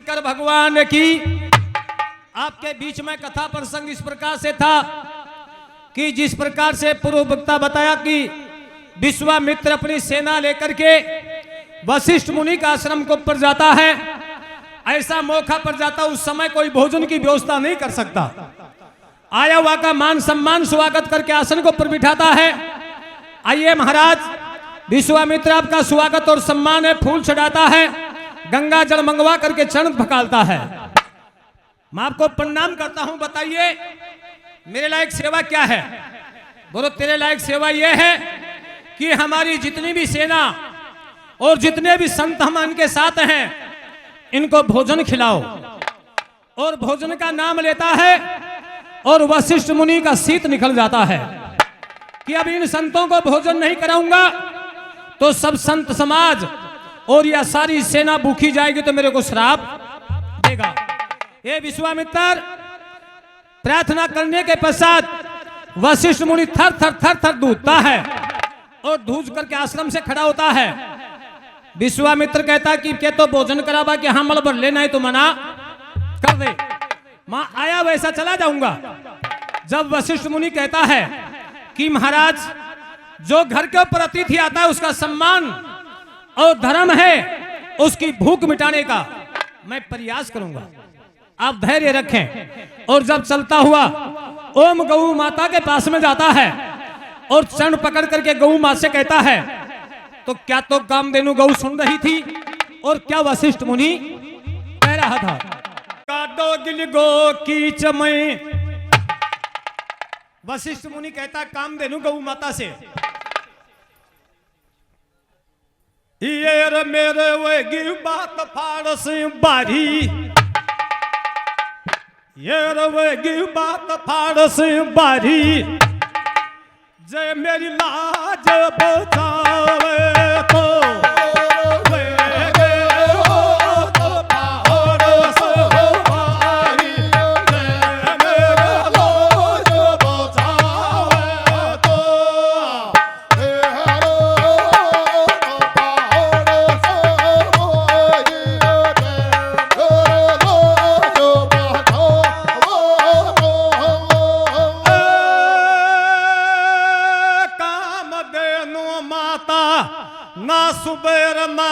शंकर भगवान की। आपके बीच में कथा प्रसंग इस प्रकार से था कि जिस प्रकार से पूर्व वक्ता बताया कि विश्वामित्र अपनी सेना लेकर के वशिष्ठ मुनि का आश्रम के ऊपर जाता है, ऐसा मौका पर जाता, उस समय कोई भोजन की व्यवस्था नहीं कर सकता। आया हुआ का मान सम्मान स्वागत करके आसन को ऊपर बिठाता है। आइए महाराज, विश्वामित्र आपका स्वागत और सम्मान है, फूल चढ़ाता है, गंगा जल मंगवा करके चरण पकालता है। मैं आपको प्रणाम करता हूं, बताइए मेरे लायक सेवा क्या है? बोलो तेरे लायक सेवा यह है कि हमारी जितनी भी सेना और जितने भी संत हम इनके साथ हैं, इनको भोजन खिलाओ। और भोजन का नाम लेता है और वशिष्ठ मुनि का शीत निकल जाता है कि अब इन संतों को भोजन नहीं कराऊंगा तो सब संत समाज और यह सारी सेना भूखी जाएगी, तो मेरे को श्राप देगा। ये विश्वामित्र प्रार्थना करने के पश्चात वशिष्ठ मुनि थर थर दूधता है और धूज करके आश्रम से खड़ा होता है। विश्वामित्र कहता कि क्या तो भोजन करावा कि हाँ मल भर लेना है तो मना कर दे, मां आया वैसा चला जाऊंगा। जब वशिष्ठ मुनि कहता है कि महाराज जो घर के ऊपर अतिथि आता है उसका सम्मान और धर्म है उसकी भूख मिटाने का मैं प्रयास करूंगा, आप धैर्य रखें। और जब चलता हुआ ओम गौ माता के पास में जाता है और चरण पकड़ करके गौ मां से कहता है, तो क्या तो कामधेनु गौ सुन रही थी और क्या वशिष्ठ मुनि कह रहा था? काटो गिल गो कीच में। वशिष्ठ मुनि कहता कामधेनु गौ माता से, ये मेरे वेगी बात फारस बारी, ये वेगी बात फारस बारी, जय मेरी लाज बचावे तो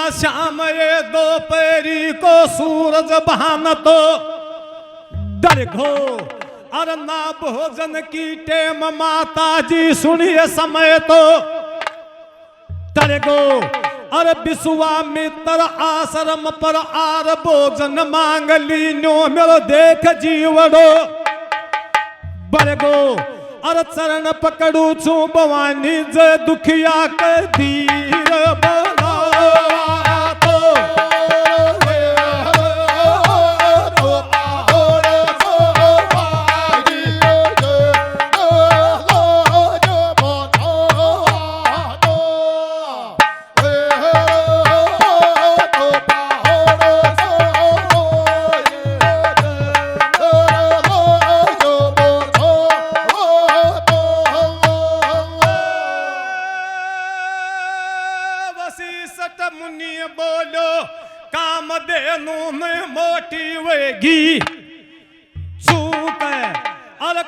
श्याम ये दोपहरी को सूरज बहाना तो डर घो और ना भोजन की टेम माता जी सुनिए समय तो डर गो। और विश्वामित्र आश्रम पर आर भोजन मांग ली नो मेरो देख जीवड़ो बर गो। और चरण पकड़ू छू भवानी जे दुखिया के धीर बना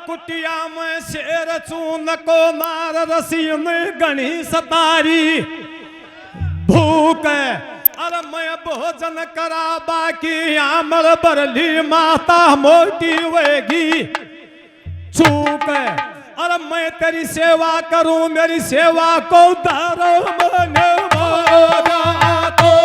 कुटिया में शेर चून को मार रसी में गणी सतारी भूख। अरे मैं भोजन करा बाकी आमल बरली माता मोटी वेगी चूक। अरे मैं तेरी सेवा करूं मेरी सेवा को धरो मन तो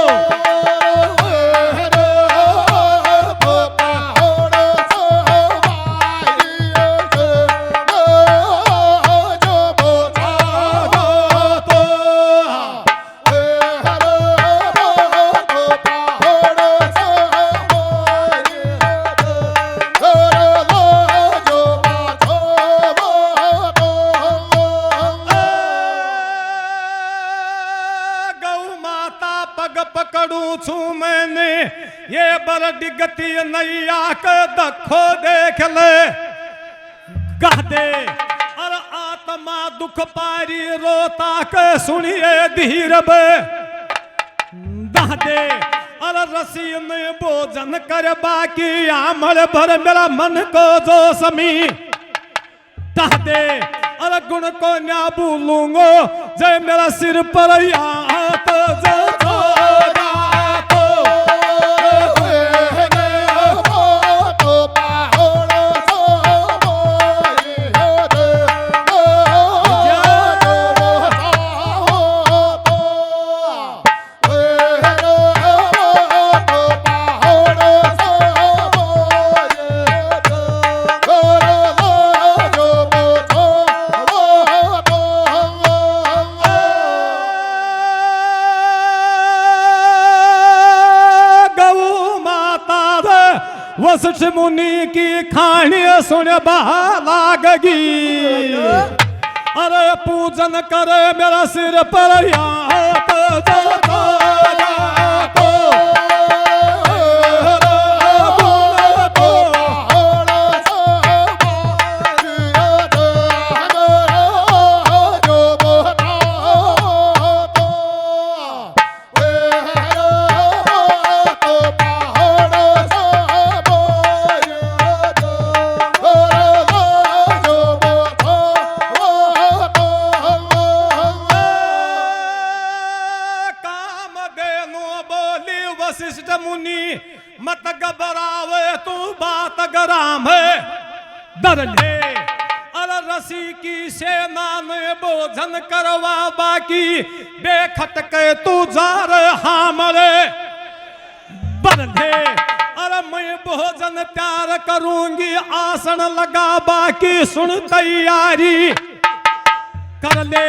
ये बर डिगती नैया के दखो देख ले कह दे। और आत्मा दुख पारी रोता के सुनिए धीर बे दह दे। अरे रसी में भोजन कर बाकी आमल भर मेरा मन को जो समी दे। अरे गुण को ना भूलूंगो जय मेरा सिर पर याद वशिष्ठ मुनि की खानी सुन लागी। अरे पूजन करे मेरा सिर पर याद वशिष्ठ मुनि मत घबरावे तू बात गराम है डर ले। अरे रसी की सेना ने भोजन करवा बाकी बेखटके तू जा रहा मरे बर ले। अरे मैं भोजन तैयार करूंगी आसन लगा बाकी सुन तैयारी कर ले।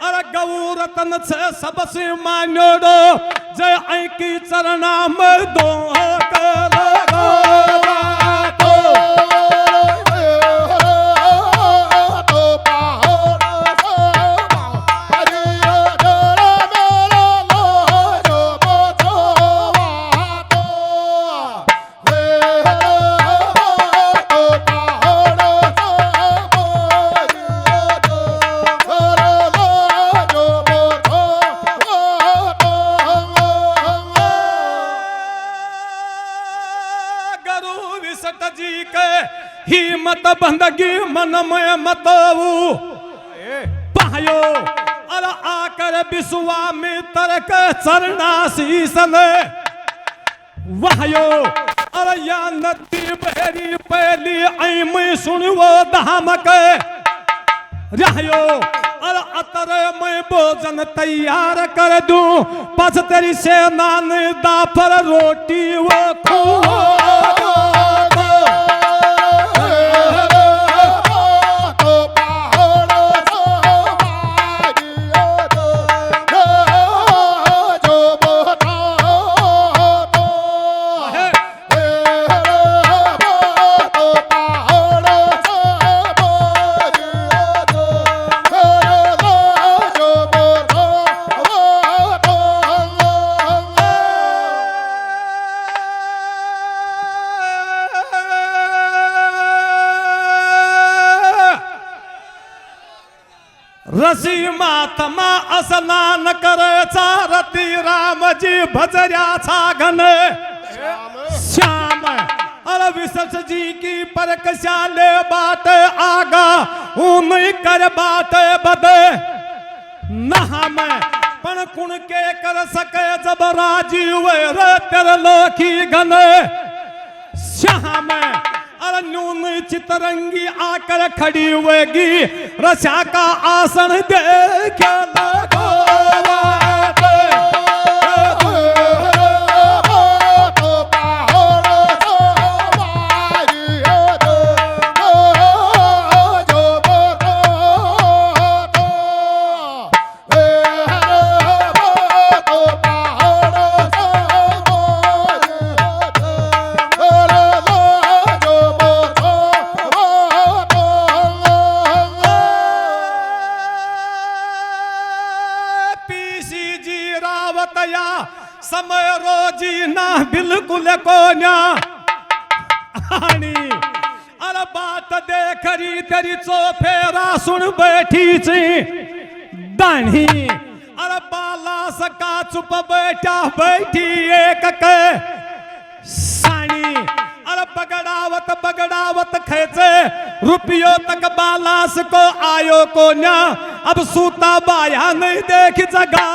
अरे गौ रतन से सबसे मान्योड़ो जय आई की चरणा में दो जी के ही मत बंदगी मन में मतऊ पायो। अरे आकर विश्वामित्र के चरणाशीष ने वायो। अरे या नदी बहरी पहली आई में सुनवो धाम के रहो। अरे अतरे मैं भोजन तैयार कर दूं बस तेरी सेना ने दाफर रोटी वो खो। रसी महात्मा स्नान करे चारती रामजी भजऱ्याचा घन श्याम। अरे विशेष जी की परकशाले बाट आगा ऊन कर बाट बदे नहम पण कुण के कर सके जब राजीव तेर लोकी घन श्याम। अरे न्यून चितरंगी आकर खड़ी होगी रसा का आसन देख लगो। समय रोजी ना बिल्कुल कोन्या अरे बात देखरी तेरी चोफेरा सुन बैठी ची दानी। अरे अरे बाला सका चुप बैठा बैठी एक के साणी अरे बगड़ावत बगड़ावत खेचे रुपयों तक बालास को आयो को न्या अब सूता बाया नहीं देख जगा